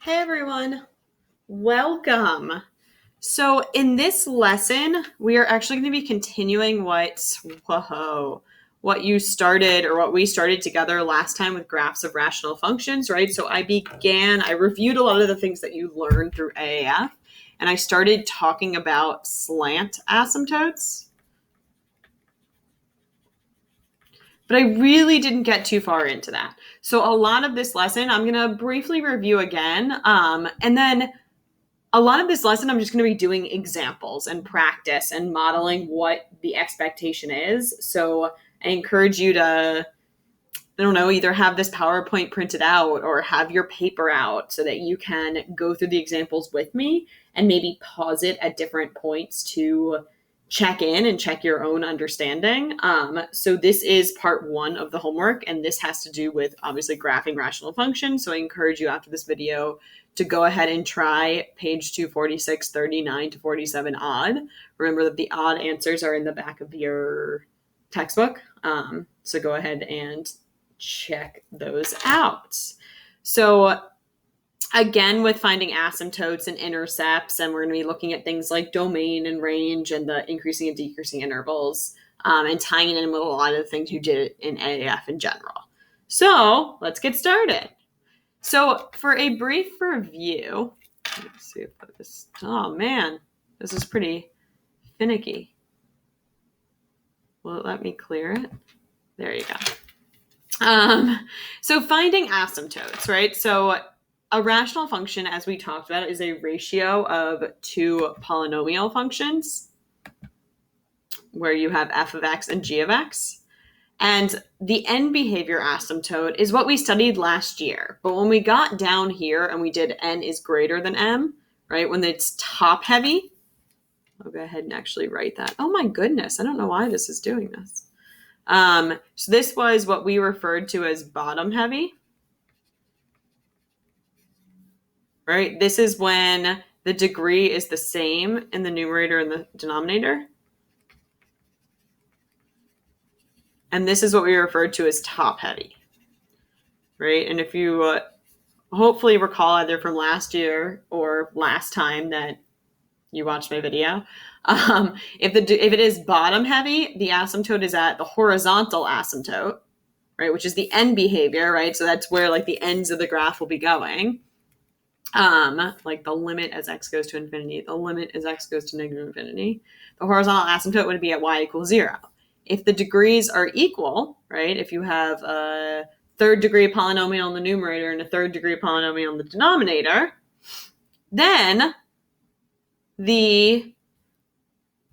Hey everyone, welcome. So in this lesson, we are actually going to be continuing what you started or what we started together last time with graphs of rational functions, right? So I reviewed a lot of the things that you learned through AAF, and I started talking about slant asymptotes. But I really didn't get too far into that. So a lot of this lesson, I'm going to briefly review again, and then a lot of this lesson, I'm just going to be doing examples and practice and modeling what the expectation is. So I encourage you to, either have this PowerPoint printed out or have your paper out so that you can go through the examples with me and maybe pause it at different points to check in and check your own understanding. So this is part one of the homework, and this has to do with obviously graphing rational functions. So I encourage you after this video to go ahead and try page 246, 39 to 47 odd. Remember that the odd answers are in the back of your textbook. So go ahead and check those out. So again, with finding asymptotes and intercepts, and we're going to be looking at things like domain and range and the increasing and decreasing intervals, and tying it in with a lot of the things you did in AAF in general. So let's get started. So for a brief review, let's see if this, oh man, this is pretty finicky. Will it let me clear it? There you go. So finding asymptotes, right? So a rational function, as we talked about, is a ratio of two polynomial functions where you have f of x and g of x. And the end behavior asymptote is what we studied last year. But when we got down here and we did n is greater than m, right, when it's top heavy, I'll go ahead and actually write that. Oh my goodness, I don't know why this is doing this. So this was what we referred to as bottom heavy. Right? This is when the degree is the same in the numerator and the denominator. And this is what we referred to as top heavy. Right? And if you hopefully recall either from last year or last time that you watched my video, if it is bottom heavy, the asymptote is at the horizontal asymptote, right? Which is the end behavior, right? So that's where like the ends of the graph will be going. Like the limit as x goes to infinity, the limit as x goes to negative infinity. The horizontal asymptote would be at y equals 0. If the degrees are equal, right, if you have a third degree polynomial in the numerator and a third degree polynomial in the denominator, then the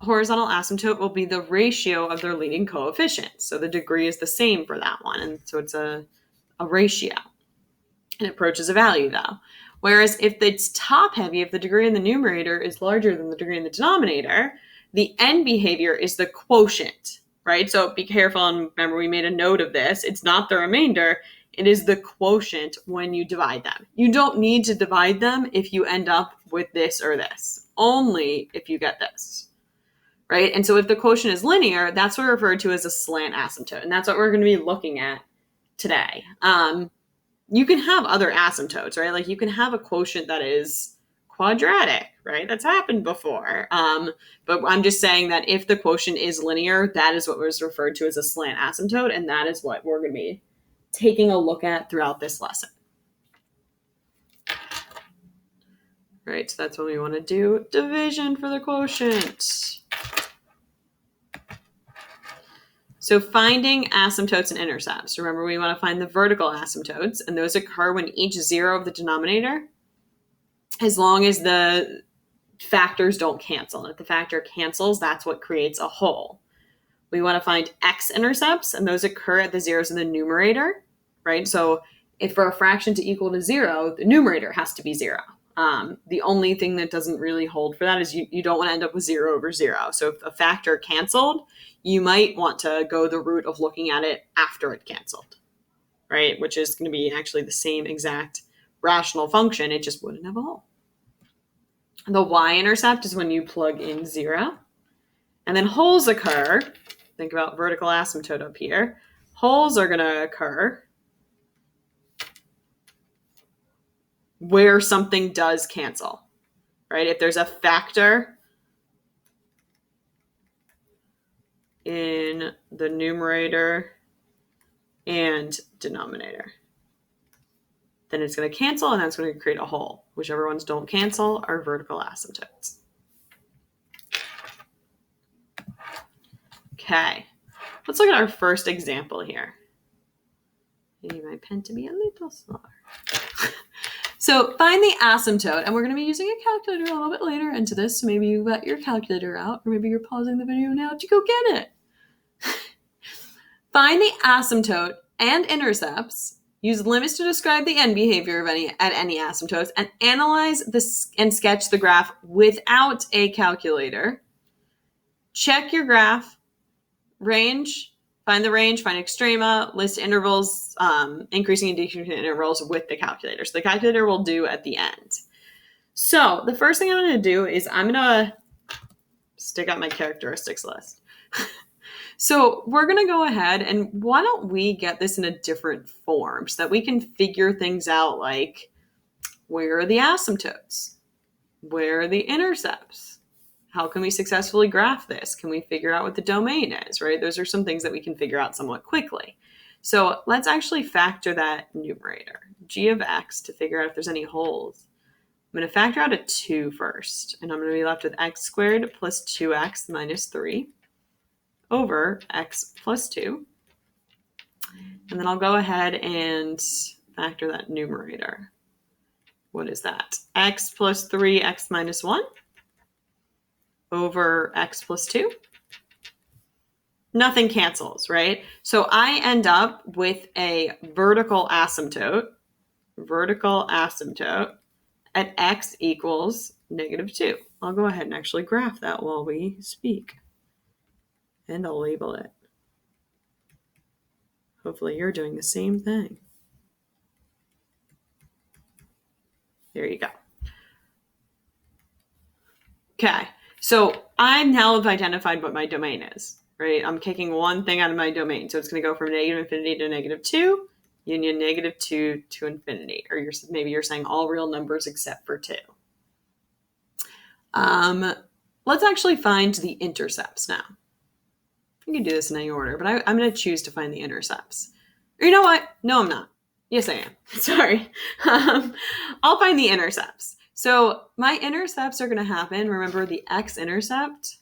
horizontal asymptote will be the ratio of their leading coefficients. So the degree is the same for that one. And so it's a ratio. It approaches a value though. Whereas if it's top heavy, if the degree in the numerator is larger than the degree in the denominator, the end behavior is the quotient, right? So be careful, and remember we made a note of this. It's not the remainder, it is the quotient when you divide them. You don't need to divide them if you end up with this or this, only if you get this, right? And so if the quotient is linear, that's what we refer to as a slant asymptote, and that's what we're going to be looking at today. You can have other asymptotes, right? Like you can have a quotient that is quadratic, right? That's happened before. But I'm just saying that if the quotient is linear, that is what was referred to as a slant asymptote, and that is what we're going to be taking a look at throughout this lesson. Right, so that's when we want to do division for the quotient. So finding asymptotes and intercepts. Remember, we want to find the vertical asymptotes, and those occur when each zero of the denominator, as long as the factors don't cancel. And if the factor cancels, that's what creates a whole. We want to find x-intercepts, and those occur at the zeros in the numerator, right? So if for a fraction to equal to 0, the numerator has to be 0. The only thing that doesn't really hold for that is you don't want to end up with 0 over 0. So if a factor canceled, you might want to go the route of looking at it after it canceled, right? Which is going to be actually the same exact rational function. It just wouldn't have a whole. The y-intercept is when you plug in 0. And then holes occur. Think about vertical asymptote up here. Holes are going to occur where something does cancel, right? If there's a factor in the numerator and denominator, then it's going to cancel, and that's going to create a hole. Whichever ones don't cancel are vertical asymptotes. Okay, let's look at our first example here. I need my pen to be a little smaller. So find the asymptote, and we're going to be using a calculator a little bit later into this, so maybe you got your calculator out, or maybe you're pausing the video now to go get it. Find the asymptote and intercepts, use limits to describe the end behavior of any asymptotes, and analyze this and sketch the graph without a calculator. Check your graph, range, find the range, find extrema, list intervals, increasing and decreasing intervals with the calculator. So the calculator will do at the end. So the first thing I'm going to do is I'm going to stick out my characteristics list. So we're going to go ahead and why don't we get this in a different form so that we can figure things out like where are the asymptotes? Where are the intercepts? How can we successfully graph this? Can we figure out what the domain is, right? Those are some things that we can figure out somewhat quickly. So let's actually factor that numerator, g of x, to figure out if there's any holes. I'm going to factor out a 2 first, and I'm going to be left with x squared plus 2x minus 3 over x plus 2. And then I'll go ahead and factor that numerator. What is that? X plus 3, x minus 1 over x plus 2. Nothing cancels, right? So I end up with a vertical asymptote at x equals negative 2. I'll go ahead and actually graph that while we speak. And I'll label it. Hopefully you're doing the same thing. There you go. Okay, so I now have identified what my domain is, right? I'm kicking one thing out of my domain. So it's going to go from negative infinity to negative 2, union negative 2 to infinity. Or maybe you're saying all real numbers except for 2. Let's actually find the intercepts now. You can do this in any order, but I'm going to choose to find the intercepts. Or you know what? No, I'm not. Yes, I am. Sorry. I'll find the intercepts. So my intercepts are going to happen. Remember, the x-intercept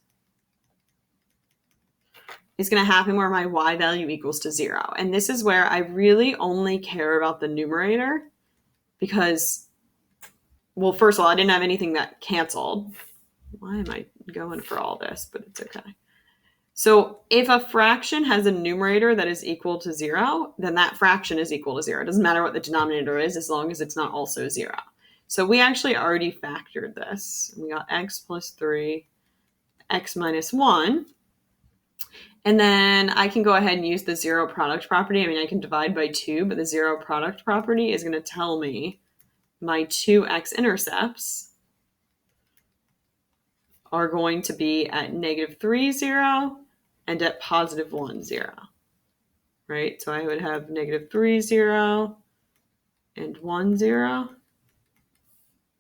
is going to happen where my y value equals to 0. And this is where I really only care about the numerator because, well, first of all, I didn't have anything that canceled. Why am I going for all this? But it's okay. So if a fraction has a numerator that is equal to 0, then that fraction is equal to 0. It doesn't matter what the denominator is as long as it's not also 0. So we actually already factored this. We got x plus 3, x minus 1. And then I can go ahead and use the zero product property. I mean, I can divide by 2, but the zero product property is going to tell me my two x-intercepts are going to be at negative 3, 0 and at positive 1, 0. Right? So I would have negative 3, 0 and 1, 0.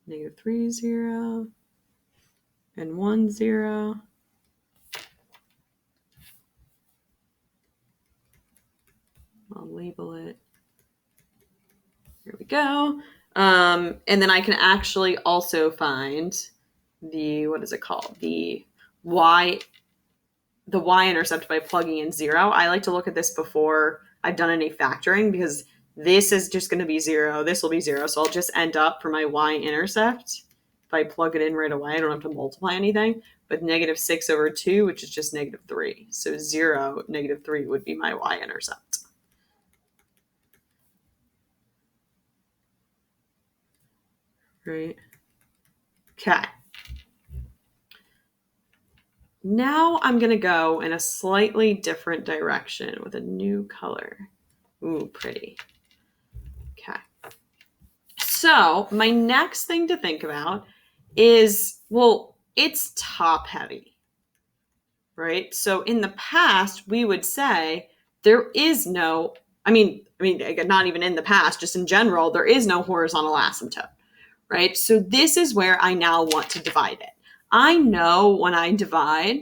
Negative 3, 0 and 1, 0. I'll label it. Here we go. And then I can actually also find the, what is it called? The y-intercept by plugging in 0. I like to look at this before I've done any factoring because this is just going to be 0. This will be 0. So I'll just end up for my y-intercept, if I plug it in right away, I don't have to multiply anything, with negative 6 over 2, which is just negative 3. So 0, negative 3 would be my y-intercept. Right? Okay. Now I'm going to go in a slightly different direction with a new color. Ooh, pretty. Okay. So my next thing to think about is, well, it's top heavy, right? So in the past, we would say there is no, I mean, not even in the past, just in general, there is no horizontal asymptote, right? So this is where I now want to divide it. I know when I divide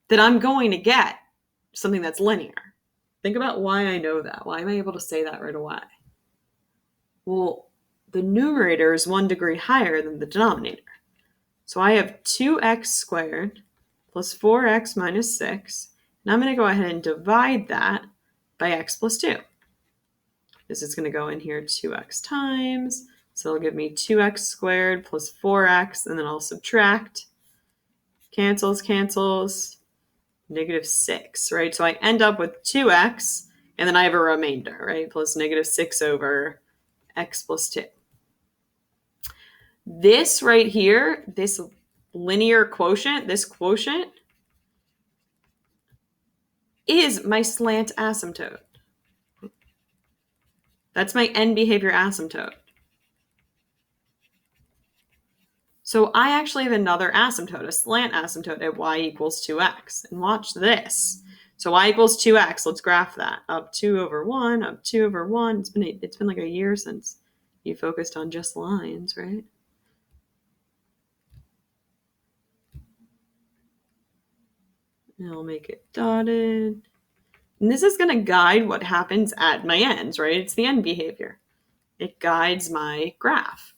that I'm going to get something that's linear. Think about why I know that. Why am I able to say that right away? Well, the numerator is 1 degree higher than the denominator. So I have 2x squared plus 4x minus 6. And I'm going to go ahead and divide that by x plus 2. This is going to go in here 2x times. So it'll give me 2x squared plus 4x, and then I'll subtract. Cancels, cancels. -6, right? So I end up with 2x, and then I have a remainder, right? Plus -6 over x plus 2. This right here, this linear quotient, this quotient, is my slant asymptote. That's my end behavior asymptote. So I actually have another asymptote, a slant asymptote at y equals 2x. And watch this. So y equals 2x, let's graph that. Up 2 over 1, up 2 over 1. It's been like a year since you focused on just lines, right? And I'll make it dotted. And this is going to guide what happens at my ends, right? It's the end behavior. It guides my graph.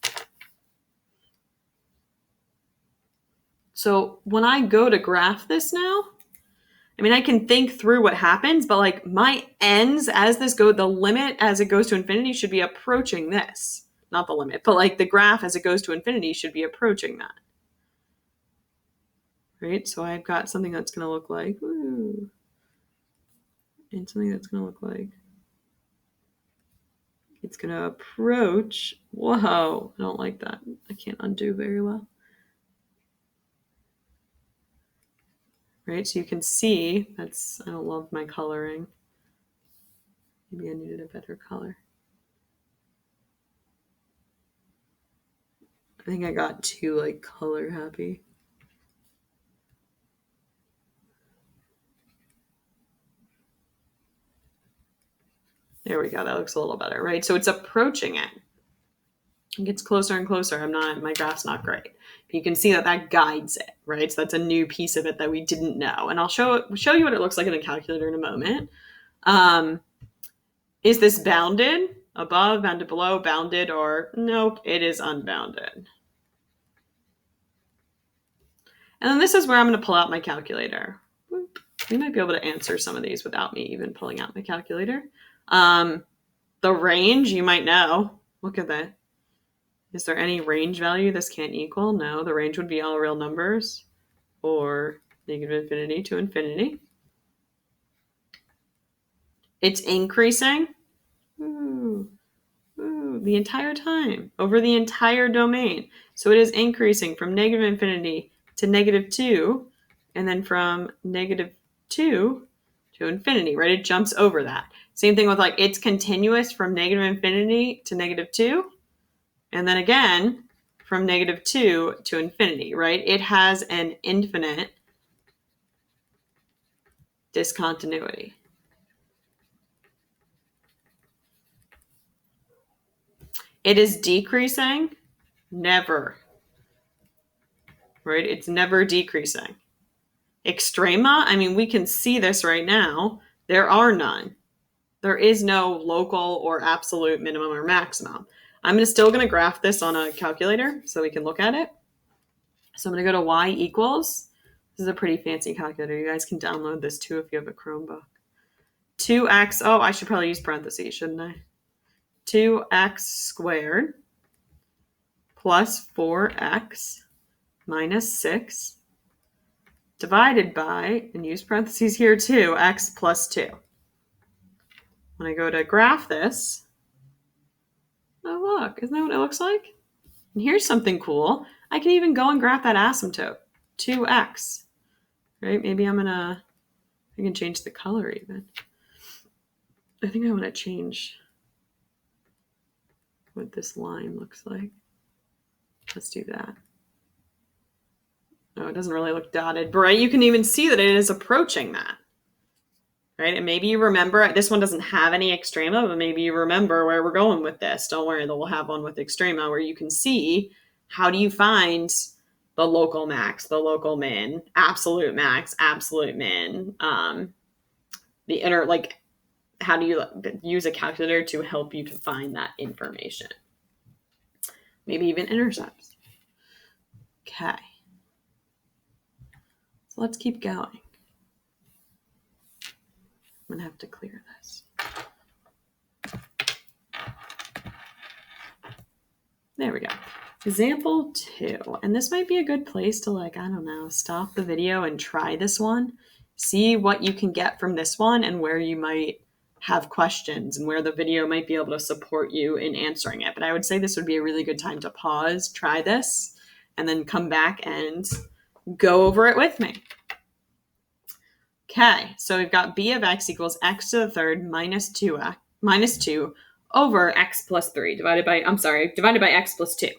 So when I go to graph this now, I mean, I can think through what happens, but like my ends as this goes, the limit as it goes to infinity should be approaching this. Not the limit, but like the graph as it goes to infinity should be approaching that. Right? So I've got something that's going to look like, ooh, and something that's going to look like, it's going to approach, whoa, I don't like that. I can't undo very well. Right, so you can see, I don't love my coloring. Maybe I needed a better color. I think I got too like color happy. There we go, that looks a little better, right? So it's approaching it. It gets closer and closer. My graph's not great. But you can see that guides it, right? So that's a new piece of it that we didn't know. And I'll show you what it looks like in a calculator in a moment. Is this bounded? Above, bounded below, bounded, or nope, it is unbounded. And then this is where I'm going to pull out my calculator. You might be able to answer some of these without me even pulling out my calculator. The range, you might know. Look at that. Is there any range value this can't equal? No, the range would be all real numbers or negative infinity to infinity. It's increasing the entire time over the entire domain. So it is increasing from negative infinity to -2, and then from -2 to infinity, right? It jumps over that. Same thing with like it's continuous from negative infinity to -2. And then again, from -2 to infinity, right? It has an infinite discontinuity. It is decreasing? Never. Right? It's never decreasing. Extrema, I mean, we can see this right now. There are none. There is no local or absolute minimum or maximum. I'm still going to graph this on a calculator so we can look at it. So I'm going to go to y equals. This is a pretty fancy calculator. You guys can download this too if you have a Chromebook. 2x, oh, I should probably use parentheses, shouldn't I? 2x squared plus 4x minus 6 divided by, and use parentheses here too, x plus 2. When I go to graph this, oh look, isn't that what it looks like? And here's something cool. I can even go and graph that asymptote, 2x, right? Maybe I can change the color even. I think I want to change what this line looks like. Let's do that. No, it doesn't really look dotted, but right, you can even see that it is approaching that. right? And maybe you remember, this one doesn't have any extrema, but maybe you remember where we're going with this. Don't worry, we'll have one with extrema where you can see how do you find the local max, the local min, absolute max, absolute min, the inner, like, how do you use a calculator to help you to find that information? Maybe even intercepts. Okay. So let's keep going. I'm going to have to clear this. There we go. Example 2. And this might be a good place to, like, I don't know, stop the video and try this one. See what you can get from this one and where you might have questions and where the video might be able to support you in answering it. But I would say this would be a really good time to pause, try this, and then come back and go over it with me. Okay, so we've got b of x equals x to the third minus 2 over x plus 3 divided by x plus 2.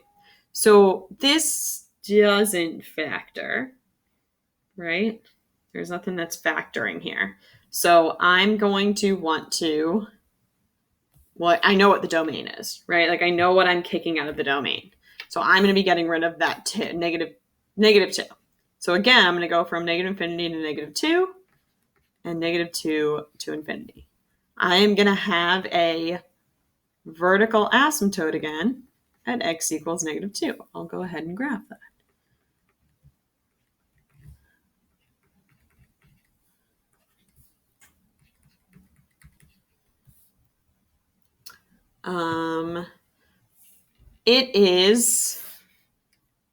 So this doesn't factor, right? There's nothing that's factoring here. So I'm going to want to, I know what the domain is, right? Like I know what I'm kicking out of the domain. So I'm going to be getting rid of that negative 2. So again, I'm going to go from negative infinity to negative 2 and negative 2 to infinity. I'm going to have a vertical asymptote again at x equals negative 2. I'll go ahead and graph that. It is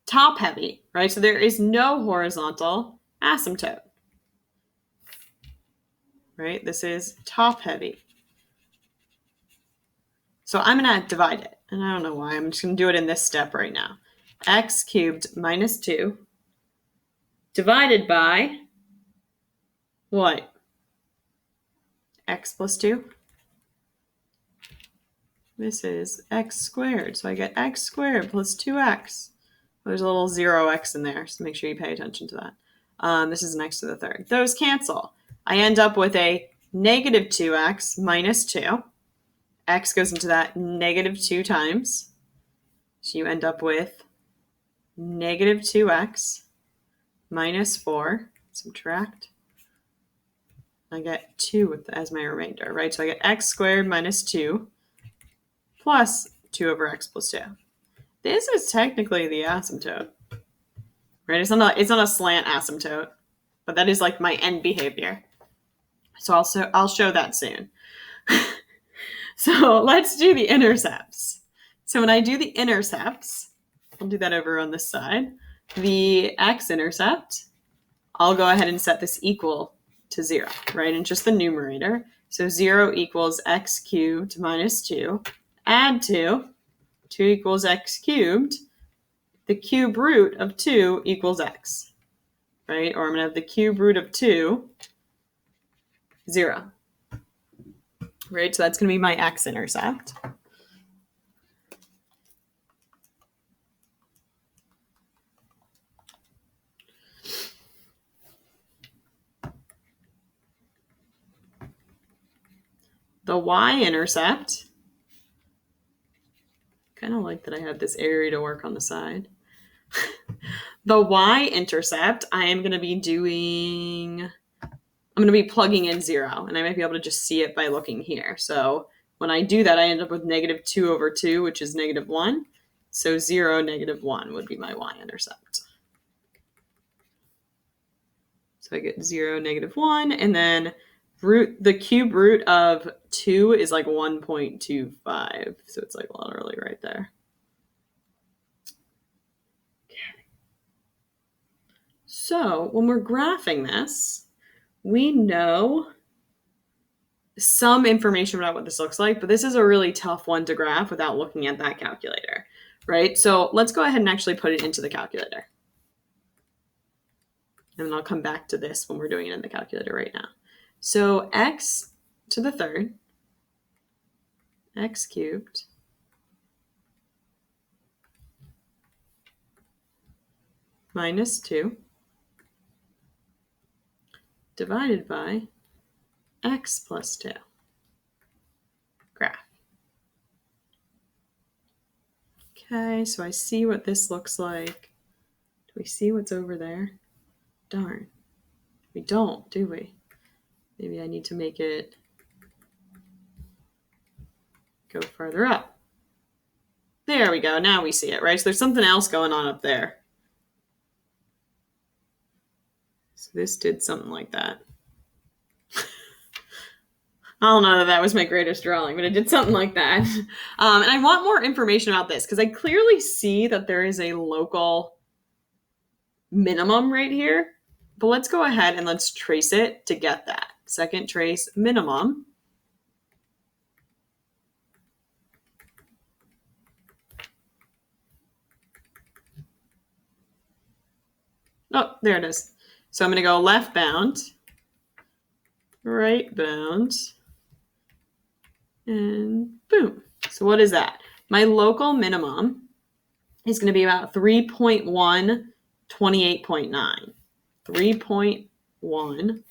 top heavy, right? So there is no horizontal asymptote, right? This is top heavy. So I'm going to divide it. And I don't know why. I'm just going to do it in this step right now. X cubed minus 2 divided by what? X plus 2. This is x squared. So I get x squared plus 2x. There's a little 0x in there, so make sure you pay attention to that. This is an x to the third. Those cancel. I end up with a negative 2x minus 2. X goes into that negative 2 times. So you end up with negative 2x minus 4. Subtract. I get 2 as my remainder, right? So I get x squared minus 2 plus 2 over x plus 2. This is technically the asymptote, right? It's not a slant asymptote, but that is like my end behavior. So I'll show that soon. So let's do the intercepts. So when I do the intercepts, I'll do that over on this side. The x-intercept, I'll go ahead and set this equal to 0, right? And just the numerator. So 0 equals x cubed minus 2. Add 2 equals x cubed. The cube root of 2 equals x, right? Or I'm going to have the cube root of 2, 0. Right, so that's going to be my x-intercept. The y-intercept, kind of like that I have this area to work on the side. The y-intercept, I'm going to be plugging in 0, and I might be able to just see it by looking here. So when I do that, I end up with negative 2 over 2, which is negative 1. So 0, negative 1 would be my y-intercept. So I get 0, negative 1, and then the cube root of 2 is like 1.25. So it's like literally right there. Okay. So when we're graphing this, we know some information about what this looks like, but this is a really tough one to graph without looking at that calculator, right? So let's go ahead and actually put it into the calculator. And then I'll come back to this when we're doing it in the calculator right now. So x to the third, x cubed, minus 2, divided by x plus 2 graph. Okay, so I see what this looks like. Do we see what's over there? Darn. We don't, do we? Maybe I need to make it go further up. There we go. Now we see it, right? So there's something else going on up there. So this did something like that. I don't know that that was my greatest drawing, but it did something like that. And I want more information about this because I clearly see that there is a local minimum right here. But let's go ahead and let's trace it to get that. Second trace minimum. Oh, there it is. So I'm going to go left bound, right bound, and boom. So what is that? My local minimum is going to be about 3.1, 28.9. 3.1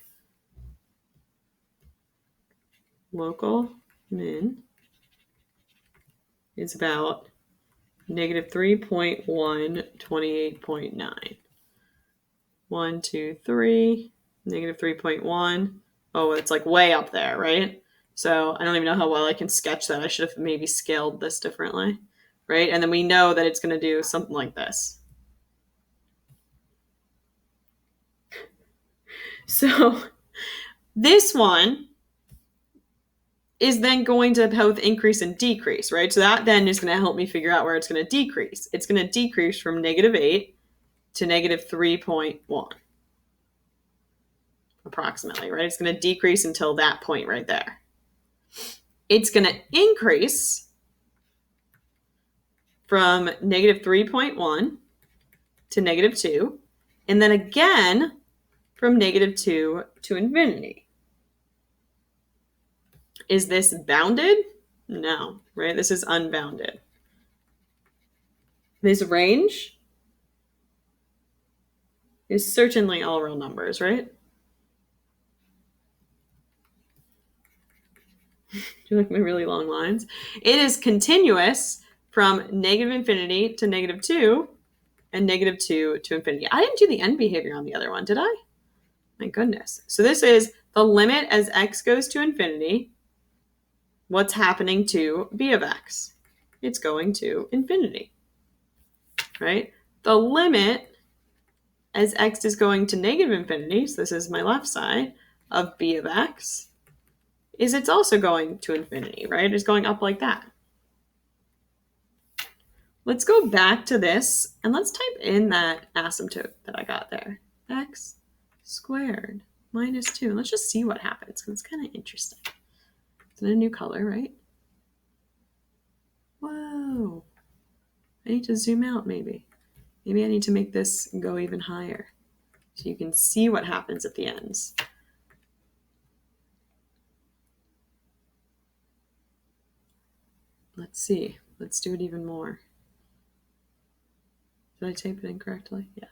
local min is about negative 3.1, 28.9. 1, 2, 3, negative 3.1. Oh, it's like way up there, right? So I don't even know how well I can sketch that. I should have maybe scaled this differently, right? And then we know that it's going to do something like this. So this one is then going to both increase and decrease, right? So that then is going to help me figure out where it's going to decrease. It's going to decrease from negative 8 to negative 3.1. Approximately, right? It's going to decrease until that point right there. It's going to increase from negative 3.1 to negative 2, and then again from negative 2 to infinity. Is this bounded? No, right? This is unbounded. This range is certainly all real numbers, right? Do you like my really long lines? It is continuous from negative infinity to negative 2 and negative 2 to infinity. I didn't do the end behavior on the other one, did I? My goodness. So this is the limit as x goes to infinity. What's happening to b of x? It's going to infinity, right? The limit as x is going to negative infinity, so this is my left side, of b of x, is it's also going to infinity, right? It's going up like that. Let's go back to this and let's type in that asymptote that I got there. X squared minus 2. Let's just see what happens because it's kind of interesting. It's in a new color, right? Whoa. I need to zoom out maybe. Maybe I need to make this go even higher so you can see what happens at the ends. Let's see. Let's do it even more. Did I type it incorrectly? Yeah.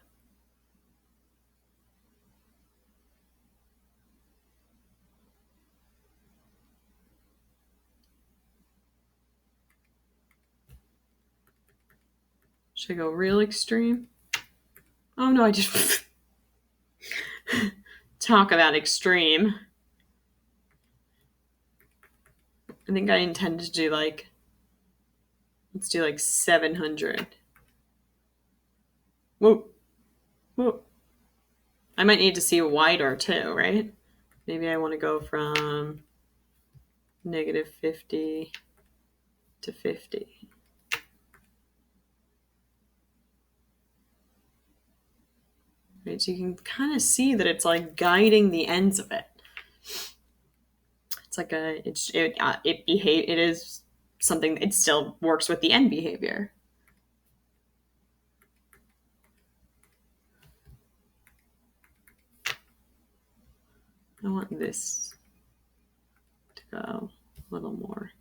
Should I go real extreme? Oh no, I just talk about extreme. I think I intended to do like, let's do like 700. Whoa. Whoa. I might need to see wider too, right? Maybe I want to go from negative 50 to 50. Right, so you can kind of see that it's like guiding the ends of it. It's like it is something. It still works with the end behavior. I want this to go a little more.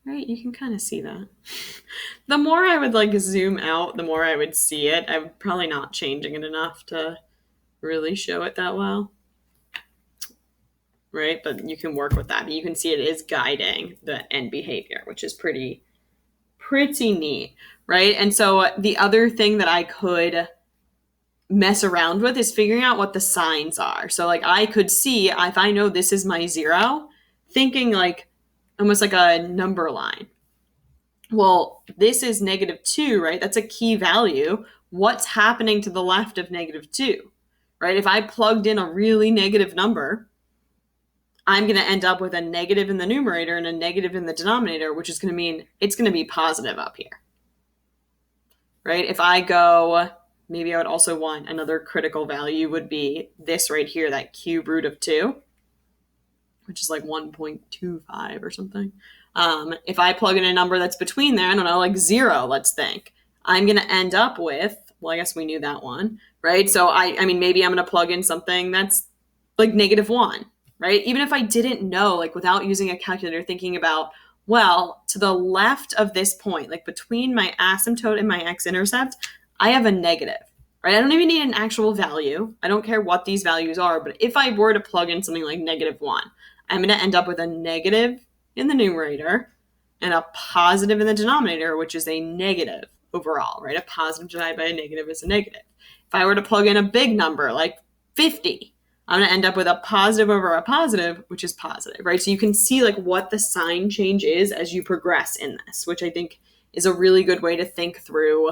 right? You can kind of see that. The more I would like zoom out, the more I would see it. I'm probably not changing it enough to really show it that well, right? But you can work with that. But you can see it is guiding the end behavior, which is pretty neat, right? And so the other thing that I could mess around with is figuring out what the signs are. So like I could see if I know this is my 0, thinking like almost like a number line. Well, this is -2, right? That's a key value. What's happening to the left of -2, right? If I plugged in a really negative number, I'm going to end up with a negative in the numerator and a negative in the denominator, which is going to mean it's going to be positive up here, right? If I go, maybe I would also want another critical value would be this right here, that cube root of 2, which is like 1.25 or something. If I plug in a number that's between there, I don't know, like 0, let's think, I'm going to end up with, well, I guess we knew that one, right? So I mean, maybe I'm going to plug in something that's like -1, right? Even if I didn't know, like without using a calculator, thinking about, well, to the left of this point, like between my asymptote and my x-intercept, I have a negative, right? I don't even need an actual value. I don't care what these values are, but if I were to plug in something like -1, I'm going to end up with a negative in the numerator and a positive in the denominator, which is a negative overall, right? A positive divided by a negative is a negative. If I were to plug in a big number like 50, I'm going to end up with a positive over a positive, which is positive, right? So you can see like what the sign change is as you progress in this, which I think is a really good way to think through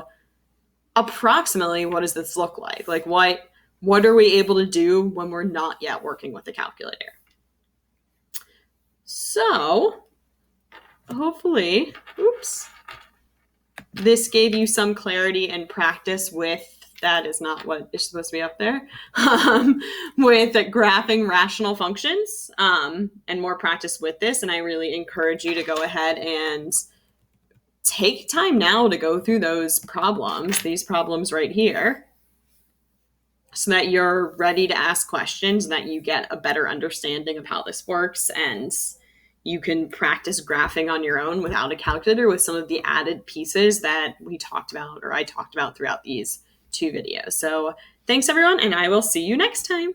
approximately what does this look like? Like what are we able to do when we're not yet working with the calculator? So hopefully, this gave you some clarity and practice with, that is not what is supposed to be up there, with graphing rational functions, and more practice with this. And I really encourage you to go ahead and take time now to go through those problems, these problems right here, so that you're ready to ask questions and that you get a better understanding of how this works, and you can practice graphing on your own without a calculator with some of the added pieces that we talked about, or I talked about throughout these 2 videos. So thanks everyone, and I will see you next time.